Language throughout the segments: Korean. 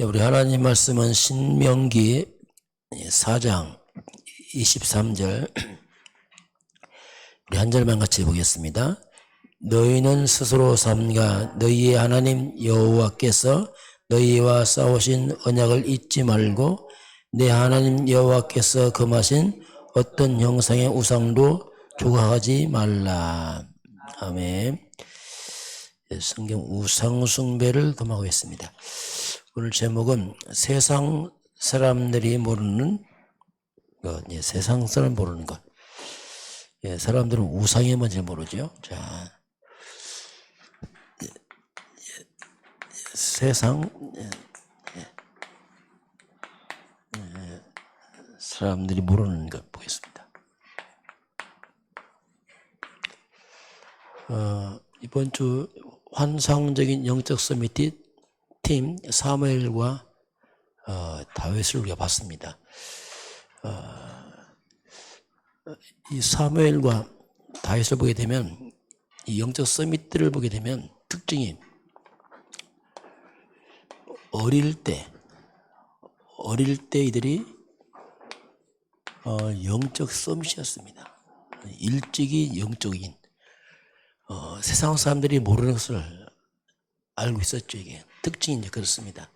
우리 하나님 말씀은 신명기 4장 23절 우리 한 절만 같이 보겠습니다. 너희는 스스로 삼가 너희의 하나님 여호와께서 너희와 싸우신 언약을 잊지 말고 내 하나님 여호와께서 금하신 어떤 형상의 우상도 조각하지 말라. 아멘. 성경 우상 숭배를 금하고 있습니다. 오늘 제목은 세상 사람들이 모르는 것, 세상 사람 모르는 것. 사람들은 우상이 뭔지 모르죠. 자, 세상 사람들이 모르는 것 보겠습니다. 이번 주 환상적인 영적 서밋 팀 사무엘과 다윗을 우리가 봤습니다. 이 사무엘과 다윗을 보게 되면 이 영적 서밋들을 보게 되면 특징이 어릴 때 이들이 영적 서밋이었습니다. 일찍이 영적인 세상 사람들이 모르는 것을 알고 있었죠. 이게 특징이 이제 그렇습니다.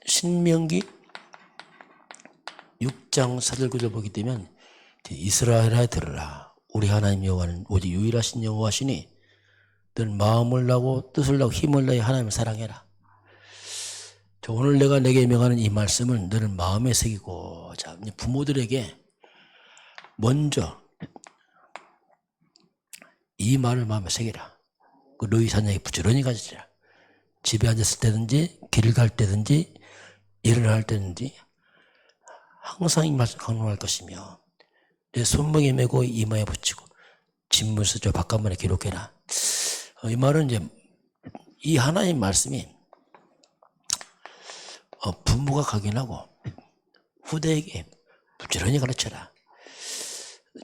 신명기 6장 4절 9절 보게 되면 이스라엘아 들으라. 우리 하나님 여호와는 오직 유일하신 여호와시니 너는 마음을 다하고 뜻을 다하고 힘을 다해 하나님을 사랑해라. 자, 오늘 내가 내게 명하는 이 말씀을 너는 마음에 새기고, 자, 부모들에게 먼저 이 말을 마음에 새기라. 너희 자녀에게 부지런히 가르치라. 집에 앉았을 때든지 길을 갈 때든지 일을 할 때든지 항상 이 말씀 강론할 것이며 내 손목에 메고 이마에 붙이고 진문서 저 바깥문에 기록해라. 이 말은 이제 이 하나님 말씀이 부모가 각인하고 후대에게 부지런히 가르쳐라.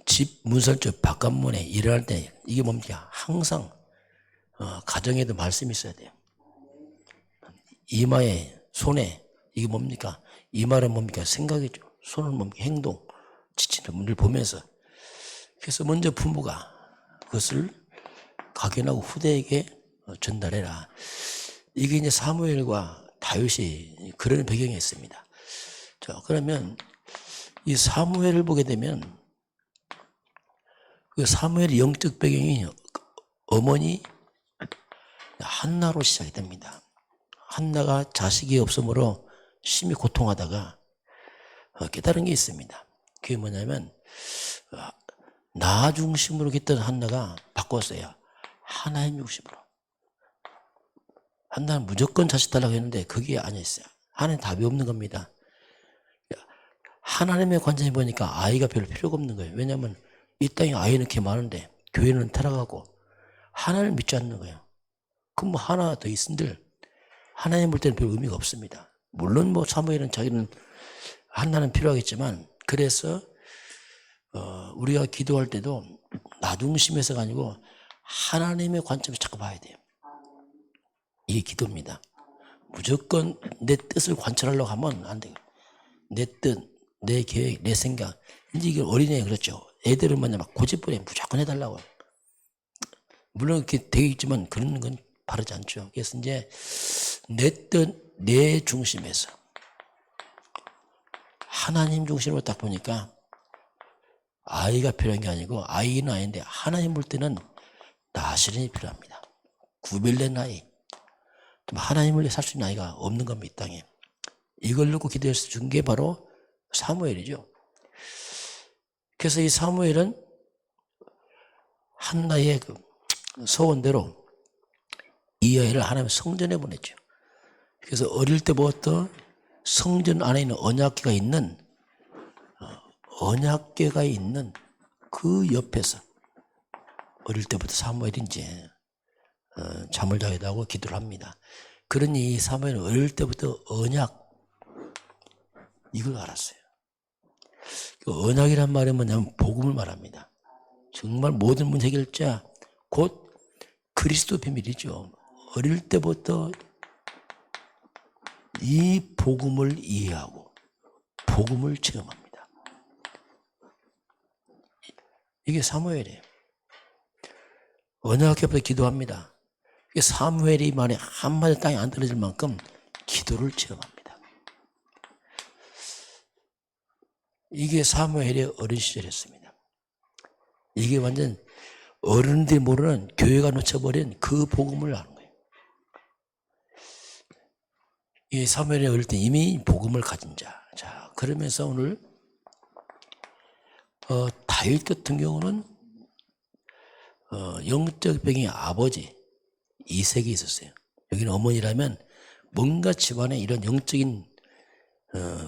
집 문설주 바깥문에 일을 할 때 이게 뭡니까? 항상 가정에도 말씀이 있어야 돼요. 이마에 손에 이게 뭡니까? 이마는 뭡니까? 생각이죠. 손은 뭡니까? 행동, 지치는 분들 보면서. 그래서 먼저 부모가 그것을 각인하고 후대에게 전달해라. 이게 이제 사무엘과 다윗이 그런 배경이 있습니다. 자, 그러면 이 사무엘을 보게 되면 그 사무엘의 영적 배경이 어머니 한나로 시작이 됩니다. 한나가 자식이 없으므로 심히 고통하다가 깨달은 게 있습니다. 그게 뭐냐면 나 중심으로 gis던 한나가 바꿨어요. 하나님 중심으로. 한나는 무조건 자식 달라고 했는데 그게 아니었어요. 하나님 답이 없는 겁니다. 하나님의 관점에 보니까 아이가 별로 필요가 없는 거예요. 왜냐하면 이 땅에 아이는 이렇게 많은데 교회는 타락하고 하나님을 믿지 않는 거예요. 그럼 뭐 하나 더 있은들 하나님 볼 때는 별 의미가 없습니다. 물론 뭐 사무엘은 자기는 한나는 필요하겠지만 그래서 우리가 기도할 때도 나 중심에서가 아니고 하나님의 관점에서 자꾸 봐야 돼요. 이게 기도입니다. 무조건 내 뜻을 관철하려고 하면 안 돼요. 내 뜻, 내 계획, 내 생각. 이제 이게 어린애 그렇죠. 애들은 뭐냐 막 고집부려 무조건 해달라고. 물론 이렇게 되어 있지만 그런 건 바르지 않죠. 그래서 이제 내 뜻, 내 중심에서 하나님 중심으로 딱 보니까 아이가 필요한 게 아니고 아이는 아이인데 하나님 볼 때는 나시린이 필요합니다. 구별된 아이. 하나님을 위해 살 수 있는 아이가 없는 겁니다. 이 땅에. 이걸 놓고 기도해서 준 게 바로 사무엘이죠. 그래서 이 사무엘은 한나의 그 소원대로 이 아이를 하나님 성전에 보냈죠. 그래서 어릴 때부터 성전 안에 있는 언약궤가 있는 그 옆에서 어릴 때부터 사무엘이 이제 잠을 자기도 하고 기도를 합니다. 그러니 이 사무엘은 어릴 때부터 언약 이걸 알았어요. 그 언약이란 말이 뭐냐면 복음을 말합니다. 정말 모든 문제 해결자 곧 그리스도 비밀이죠. 어릴 때부터 이 복음을 이해하고 복음을 체험합니다. 이게 사무엘이에요. 언약궤 앞에서 기도합니다. 이게 사무엘이 말에 한마디 땅에 안 떨어질 만큼 기도를 체험합니다. 이게 사무엘의 어린 시절이었습니다. 이게 완전 어른들이 모르는 교회가 놓쳐버린 그 복음을 아는 거예요. 이 사무엘이 어릴 때 이미 복음을 가진 자. 자, 그러면서 오늘 다윗 같은 경우는 영적 병의 아버지 이색이 있었어요. 여기는 어머니라면 뭔가 집안에 이런 영적인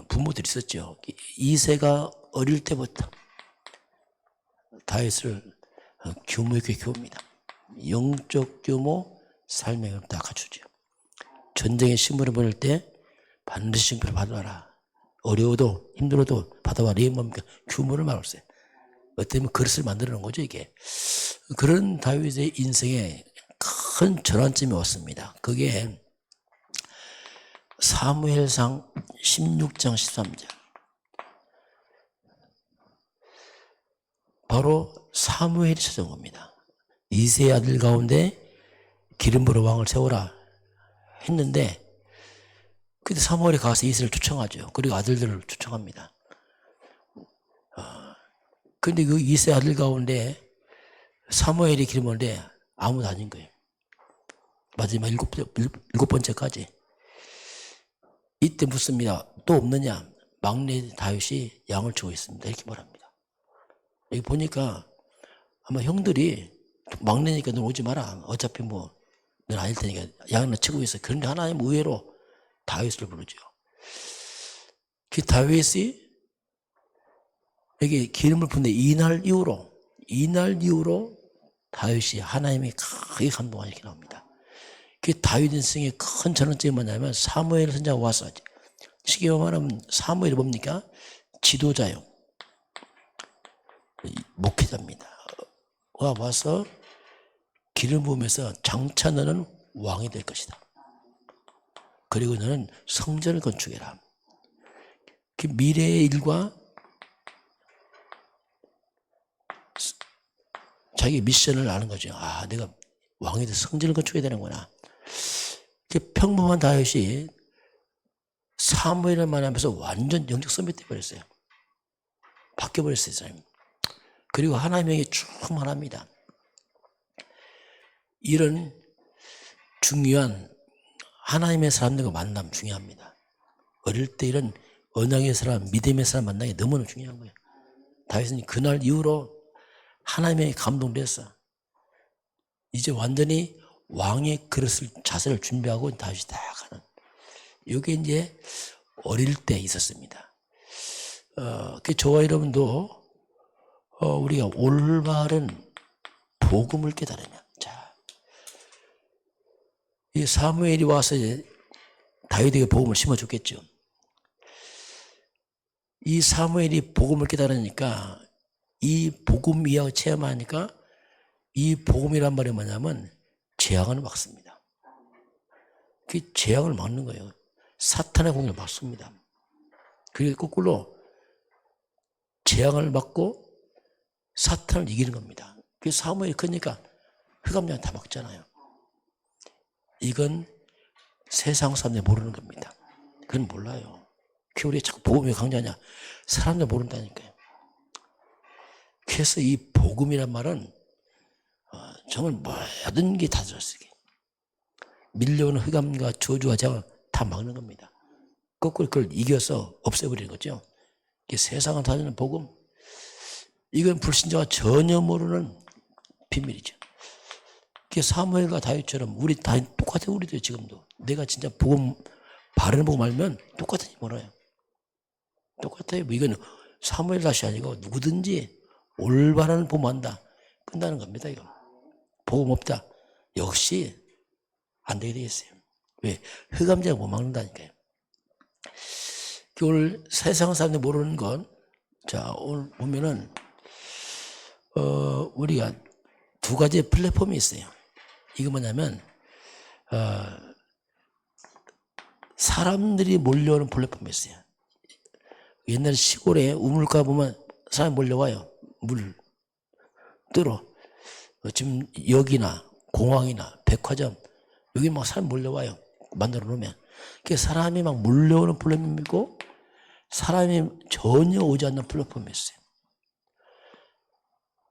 부모들이 있었죠. 이세가 어릴 때부터 다윗을 규모 있게 키웁니다. 영적 규모, 삶의 규모 다 갖추죠. 전쟁에 신문을 보낼 때 반드시 징표를 받아와라. 어려워도 힘들어도 받아와라. 이게 뭡니까? 규모를 말했어요. 어쩌면 그릇을 만들어 놓은 거죠, 이게. 그런 다윗의 인생에 큰 전환점이 왔습니다. 그게 사무엘상 16장 13절. 바로 사무엘이 찾아온 겁니다. 이새의 아들 가운데 기름 부어 왕을 세워라 했는데, 그때 사무엘이 가서 이새를 초청하죠. 그리고 아들들을 초청합니다. 근데 그 이새 아들 가운데 사무엘이 기름 부었는데 아무도 아닌 거예요. 마지막 일곱 번째까지. 이때 묻습니다. 또 없느냐? 막내 다윗이 양을 치고 있습니다. 이렇게 말합니다. 여기 보니까 아마 형들이 막내니까 넌 오지 마라. 어차피 뭐 넌 아닐 테니까 양을 치고 있어. 그런데 하나님 의외로 다윗을 부르죠. 그 다윗이 여기 기름을 붓는데 이날 이후로 다윗이 하나님이 크게 감동하니 이렇게 나옵니다. 그 다윗 인생의 큰 전환점이 뭐냐면 사무엘 선지자가 와서, 쉽게 말하면 사무엘이 뭡니까? 지도자요. 목회자입니다. 와서 기름 부으면서 장차 너는 왕이 될 것이다. 그리고 너는 성전을 건축해라. 그 미래의 일과 자기 미션을 아는 거죠. 아, 내가 왕이 돼서 성전을 건축해야 되는구나. 그 평범한 다윗이 사무엘을 만나면서 완전 영적 선배 돼버렸어요. 바뀌어버렸어요, 사람이. 그리고 하나님에게 충만합니다. 이런 중요한 하나님의 사람들과 만남 중요합니다. 어릴 때 이런 언약의 사람, 믿음의 사람 만나기 너무나 중요한 거예요. 다윗은 그날 이후로 하나님의 감동됐어. 이제 완전히 왕의 그릇을 자세를 준비하고 다시 다 가는. 이게 이제 어릴 때 있었습니다. 저와 여러분도 우리가 올바른 복음을 깨달으면, 자, 이 사무엘이 와서 다윗에게 복음을 심어줬겠죠. 이 사무엘이 복음을 깨달으니까, 이 복음 이하고 체험하니까, 이 복음이란 말이 뭐냐면 재앙을 막습니다. 그 재앙을 막는 거예요. 사탄의 공격을 막습니다. 그리고 거꾸로 재앙을 막고 사탄을 이기는 겁니다. 그 사무엘이 크니까 흑암장 다 막잖아요. 이건 세상 사람들이 모르는 겁니다. 그건 몰라요. 그 우리 자꾸 복음이 강조하냐? 사람들 모른다니까요. 그래서 이 복음이란 말은 정말 모든 게 다 들었어요. 밀려오는 흑암과 저주와 재앙을 다 막는 겁니다. 거꾸로 그걸 이겨서 없애버리는 거죠. 세상을 다니는 복음, 이건 불신자가 전혀 모르는 비밀이죠. 사무엘과 다윗처럼 우리 다 똑같아요. 우리도 지금도 내가 진짜 복음 바르는 복음 알면 똑같이 몰아요. 똑같아요. 이건 사무엘 다시 아니고 누구든지 올바른 복음 안다 끝나는 겁니다. 이거 복음 없다 역시 안 되게 되겠어요. 왜? 흑암자가 못 막는다니까요. 오늘 세상 사람들이 모르는 건, 자, 오늘 보면은 우리가 두 가지의 플랫폼이 있어요. 이거 뭐냐면 사람들이 몰려오는 플랫폼이었어요. 옛날 시골에 우물가 보면 사람이 몰려와요. 물 뜨러. 지금 역이나 공항이나 백화점 여기 막 사람 몰려와요. 만들어 놓으면. 그게 사람이 막 몰려오는 플랫폼이고 사람이 전혀 오지 않는 플랫폼이었어요.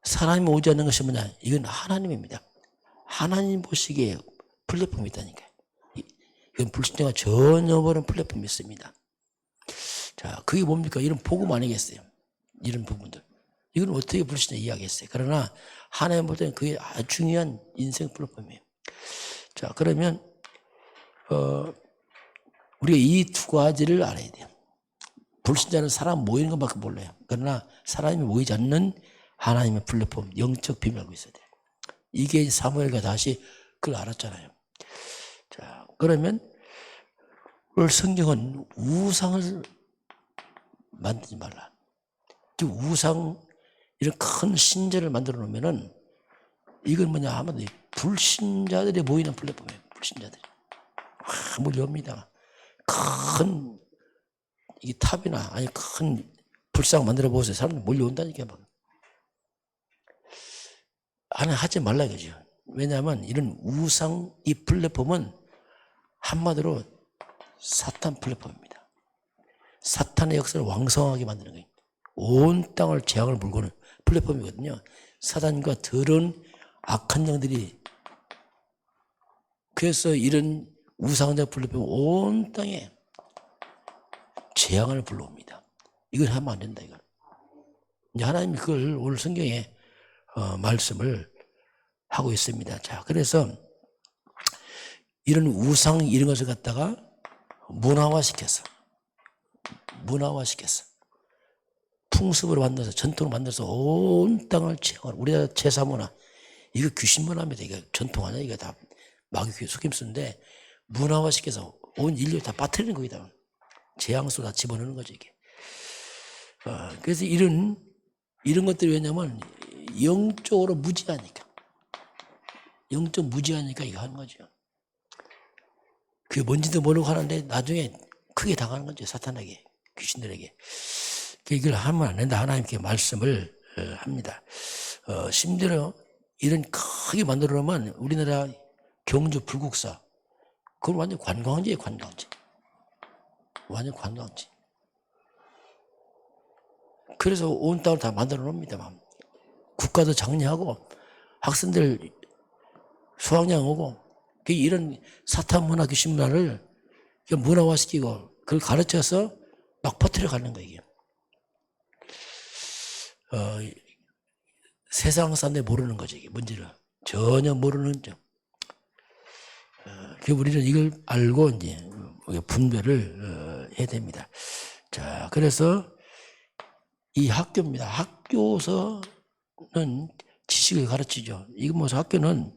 사람이 오지 않는 것이 뭐냐? 이건 하나님입니다. 하나님 보시기에 플랫폼이 있다니까요. 이건 불신자가 전혀 모르는 플랫폼이 있습니다. 자, 그게 뭡니까? 이런 복음 아니겠어요? 이런 부분들. 이건 어떻게 불신자 이야기했어요? 그러나 하나님 볼 때는 그게 아주 중요한 인생 플랫폼이에요. 자, 그러면 우리가 이 두 가지를 알아야 돼요. 불신자는 사람 모이는 것밖에 몰라요. 그러나 사람이 모이지 않는 하나님의 플랫폼, 영적 비밀을 알고 있어야 돼요. 이게 사무엘과 다시 그걸 알았잖아요. 자, 그러면 오늘 성경은 우상을 만들지 말라. 우상, 이런 큰 신전을 만들어 놓으면은 이건 뭐냐 하면 불신자들이 모이는 플랫폼이에요. 불신자들이. 몰려옵니다. 큰 이 탑이나 아니 큰 불상 만들어 보세요. 사람들 몰려온다니까 막. 하나 하지 말라 이거죠. 왜냐하면 이런 우상 이 플랫폼은 한마디로 사탄 플랫폼입니다. 사탄의 역사를 왕성하게 만드는 거예요. 온 땅을 재앙을 물고는 플랫폼이거든요. 사단과 더러운 악한 영들이 그래서 이런 우상자 플랫폼 온 땅에 재앙을 불러옵니다. 이걸 하면 안 된다 이거. 이제 하나님이 그걸 오늘 성경에 말씀을 하고 있습니다. 자, 그래서 이런 우상 이런 것을 갖다가 문화화시켰어. 풍습으로 만들어서 전통으로 만들어서 온 땅을 재앙을. 우리나라 제사 문화 이거 귀신 문화입니다. 이거 전통 아니야. 이거 다 마귀 속임수인데 문화화시켜서 온 인류 다 빠뜨리는 거기다. 재앙수 다 집어넣는 거죠 이게. 그래서 이런 것들이 왜냐면 영적으로 무지하니까. 영적 무지하니까 이거 하는 거죠. 그게 뭔지도 모르고 하는데 나중에 크게 당하는 거죠. 사탄에게, 귀신들에게. 이걸 하면 안 된다. 하나님께 말씀을 합니다. 심지어 이런 크게 만들어 놓으면 우리나라 경주 불국사 그건 완전 관광지예요. 관광지. 완전 관광지. 그래서 온 땅을 다 만들어 놓습니다. 국가도 장려하고 학생들 수학여행 오고 이런 사탄 문화 귀신 문화를 문화화시키고 그걸 가르쳐서 막 퍼뜨려 가는 거예요. 세상 사람들이 모르는 거죠. 이게 뭔지를 전혀 모르는 점. 우리는 이걸 알고 이제 분별을 해야 됩니다. 자, 그래서 이 학교입니다. 학교에서는 지식을 가르치죠. 이거 뭐 학교는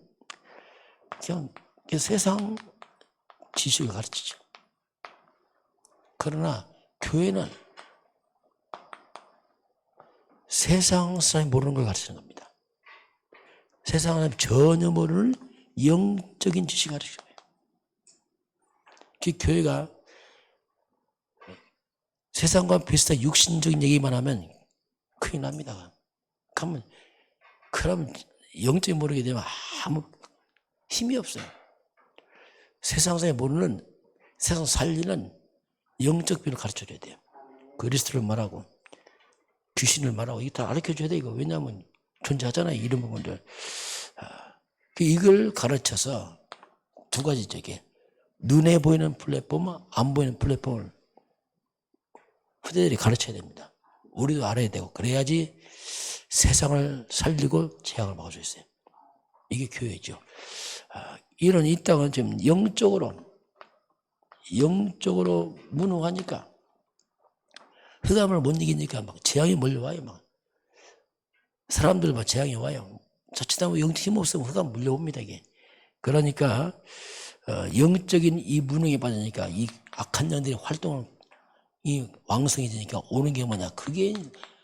그냥 세상 지식을 가르치죠. 그러나 교회는 세상 사람이 모르는 걸 가르치는 겁니다. 세상 사람이 전혀 모르는 영적인 지식을 가르치는 거예요. 그 교회가 세상과 비슷한 육신적인 얘기만 하면 큰일 납니다. 그러면 영적인 모르게 되면 아무 힘이 없어요. 세상 사람이 모르는 세상 살리는 영적 비밀을 가르쳐줘야 돼요. 그리스도를 말하고 귀신을 말하고 이거 다 가르쳐줘야 돼. 이거 왜냐하면 존재하잖아요. 이런 부분들. 이걸 가르쳐서 두 가지죠. 이게 눈에 보이는 플랫폼, 안 보이는 플랫폼을 후대들이 가르쳐야 됩니다. 우리도 알아야 되고 그래야지 세상을 살리고 재앙을 막을 수 있어요. 이게 교회죠. 이런 이 땅은 지금 영적으로 무능하니까 흑암을 못 이기니까 막 재앙이 몰려와요. 막 사람들 막 재앙이 와요. 자칫하면 영적 힘 없으면 흑암 물려옵니다. 이게. 그러니까 영적인 이 무능에 빠지니까 이 악한 영들이 활동을 이 왕성해지니까 오는 게 뭐냐? 그게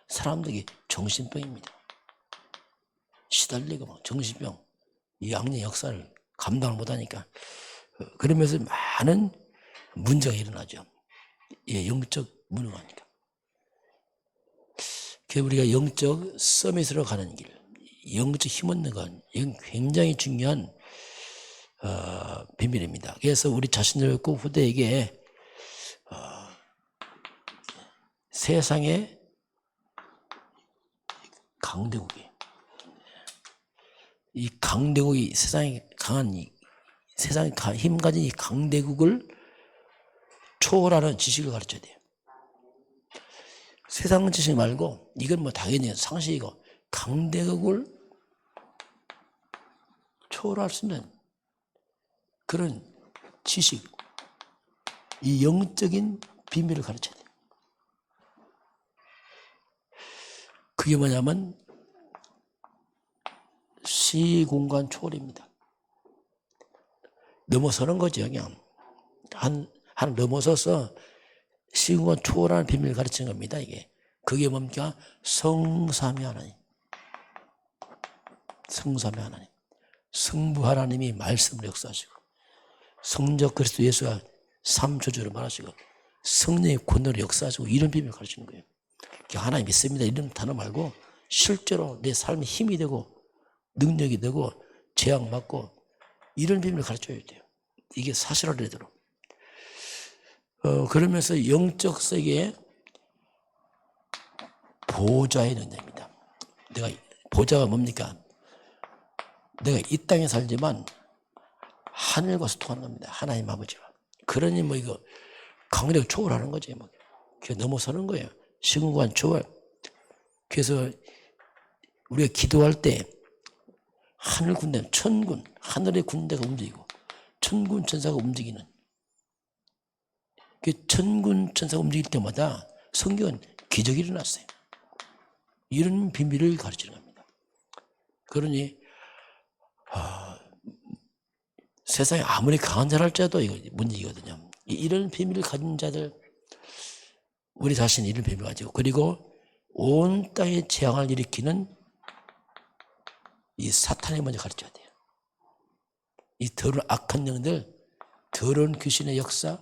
사람들이 정신병입니다. 시달리고 막 정신병, 이 악의 역사를 감당을 못하니까 그러면서 많은 문제가 일어나죠. 예, 영적 무능하니까. 그래서 우리가 영적 서밋으로 가는 길, 영적 힘 얻는 건 이건 굉장히 중요한 비밀입니다. 그래서 우리 자신을 꼭 후대에게 세상의 강대국이, 이 강대국이 세상에 강한 세상에 힘 가진 이 강대국을 초월하는 지식을 가르쳐야 돼요. 세상 지식 말고 이건 뭐 당연히 상식이고 강대국을 초월할 수 있는 그런 지식, 이 영적인 비밀을 가르쳐야 돼요. 그게 뭐냐면 시공간 초월입니다. 넘어서는 거죠. 그냥 한 넘어서서 시공간 초월하는 비밀을 가르치는 겁니다. 이게 그게 뭡니까? 성삼위 하나님, 성삼위 하나님, 성부 하나님이 말씀을 역사하시고 성적 그리스도 예수가 삼조주를 말하시고 성령의 권능을 역사하시고 이런 비밀을 가르치는 거예요. 하나님 믿습니다 이런 단어 말고 실제로 내 삶에 힘이 되고 능력이 되고 재앙 맞고 이런 비밀을 가르쳐야 돼요. 이게 사실화되도록. 그러면서 영적 세계에 보좌의 능력입니다. 내가 보좌가 뭡니까? 내가 이 땅에 살지만 하늘과 소통하는 겁니다. 하나님 아버지와. 그러니 뭐 이거 강력 초월하는 거지. 뭐. 넘어서는 거예요. 시공간 초월. 그래서 우리가 기도할 때 하늘 군대, 천군, 하늘의 군대가 움직이고 천군 천사가 움직이는 그 천군 천사가 움직일 때마다 성경은 기적이 일어났어요. 이런 비밀을 가르치는 겁니다. 그러니 세상에 아무리 강한 자라 할지라도 이거 문제이거든요. 이런 비밀을 가진 자들, 우리 자신이 이런 비밀을 가지고, 그리고 온 땅에 재앙을 일으키는 이 사탄이 먼저 가르쳐야 돼요. 이 더러운 악한 영들, 더러운 귀신의 역사,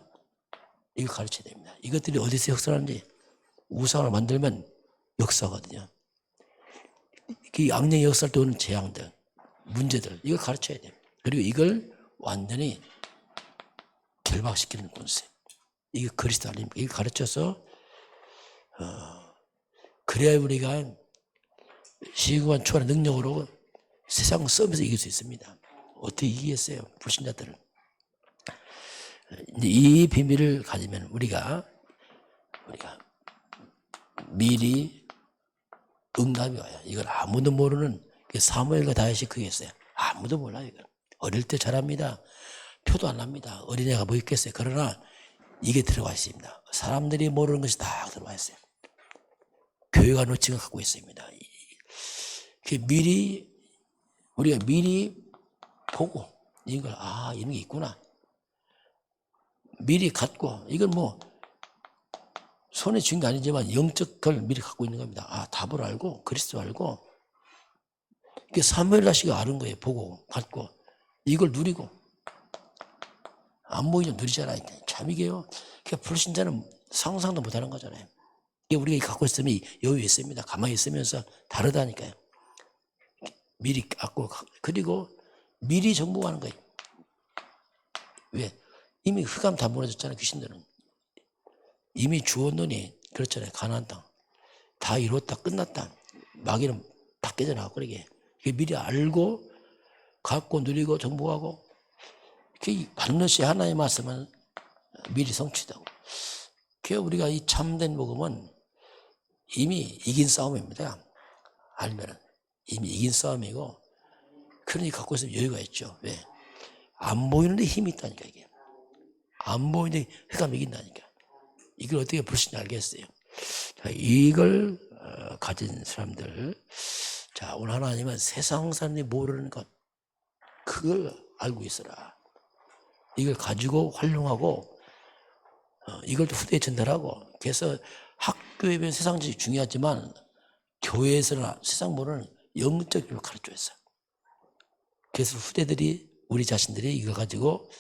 이거 가르쳐야 됩니다. 이것들이 어디서 역사하는지 우상을 만들면 역사거든요. 그 악령의 역사를 도는 재앙들, 문제들, 이걸 가르쳐야 돼요. 그리고 이걸 완전히 결박시키는 권세. 이게 그리스도 아닙니까? 이걸 가르쳐서 그래야 우리가 시공간 초월의 능력으로 세상 싸움에서 이길 수 있습니다. 어떻게 이기겠어요? 불신자들은. 이 비밀을 가지면 우리가 미리 응답이 와요. 이걸 아무도 모르는 사무엘과 다윗이 그게 있어요. 아무도 몰라요. 이걸. 어릴 때 잘합니다. 표도 안 납니다. 어린애가 뭐 있겠어요. 그러나 이게 들어와 있습니다. 사람들이 모르는 것이 다 들어와 있어요. 교회가 노칭을 갖고 있습니다. 우리가 미리 보고 이걸 이런 게 있구나. 미리 갖고 이건 뭐 손에 쥔 게 아니지만 영적 걸 미리 갖고 있는 겁니다. 답을 알고 그리스도 알고 이게 사무엘 다시가 아는 거예요. 보고 갖고 이걸 누리고 안 보이면 누리잖아요. 참 이게요. 그러니까 불신자는 상상도 못하는 거잖아요. 이게 우리가 갖고 있으면 여유 있습니다. 가만히 있으면서 다르다니까요. 미리 갖고 그리고 미리 정복하는 거예요. 왜? 이미 흑암 다 무너졌잖아요. 귀신들은. 이미 주었노니 그렇잖아요. 가나안 땅. 다 이뤘다 끝났다. 마귀는 다 깨져나가고 그러게. 미리 알고 갖고 누리고 정복하고 반드시 하나의 말씀은 미리 성취되고. 그래서 우리가 이 참된 복음은 이미 이긴 싸움입니다. 알면은 이미 이긴 싸움이고 그러니 갖고 있으면 여유가 있죠. 왜? 안 보이는데 힘이 있다니까 이게. 안 보이는데 흑암이 이긴다니까. 이걸 어떻게 불신이 알겠어요? 자, 이걸 가진 사람들. 자, 오늘 하나님은 세상 사람들이 모르는 것 그걸 알고 있어라. 이걸 가지고 활용하고 이걸 또 후대에 전달하고. 그래서 학교에 비해 세상 지식이 중요하지만 교회에서는 세상 모르는 영적 비밀을 가르쳐줬어요. 그래서 후대들이 우리 자신들이 이걸 가지고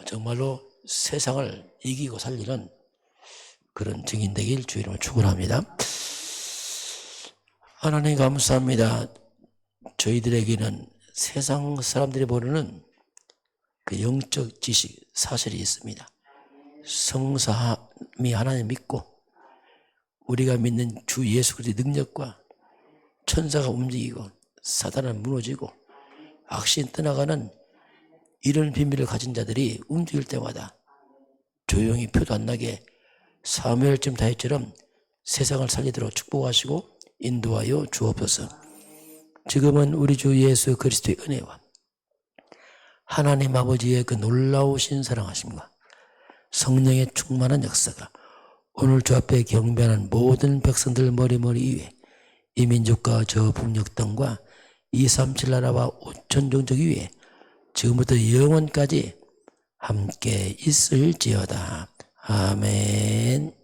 정말로 세상을 이기고 살리는 그런 증인 되길 주의 이름으로 축원합니다. 하나님 감사합니다. 저희들에게는 세상 사람들이 모르는 그 영적 지식, 사실이 있습니다. 성삼위 하나님 믿고 우리가 믿는 주 예수 그리스도의 능력과 천사가 움직이고 사단은 무너지고 악신 떠나가는 이런 비밀을 가진 자들이 움직일 때마다 조용히 표도 안 나게 사무엘쯤 다윗처럼 세상을 살리도록 축복하시고 인도하여 주옵소서. 지금은 우리 주 예수 그리스도의 은혜와 하나님 아버지의 그 놀라우신 사랑하심과 성령의 충만한 역사가 오늘 주 앞에 경배하는 모든 백성들 머리머리 위에 이 민족과 저 북녘 땅과 237 나라와 5천 종족 위에 지금부터 영원까지 함께 있을지어다. 아멘.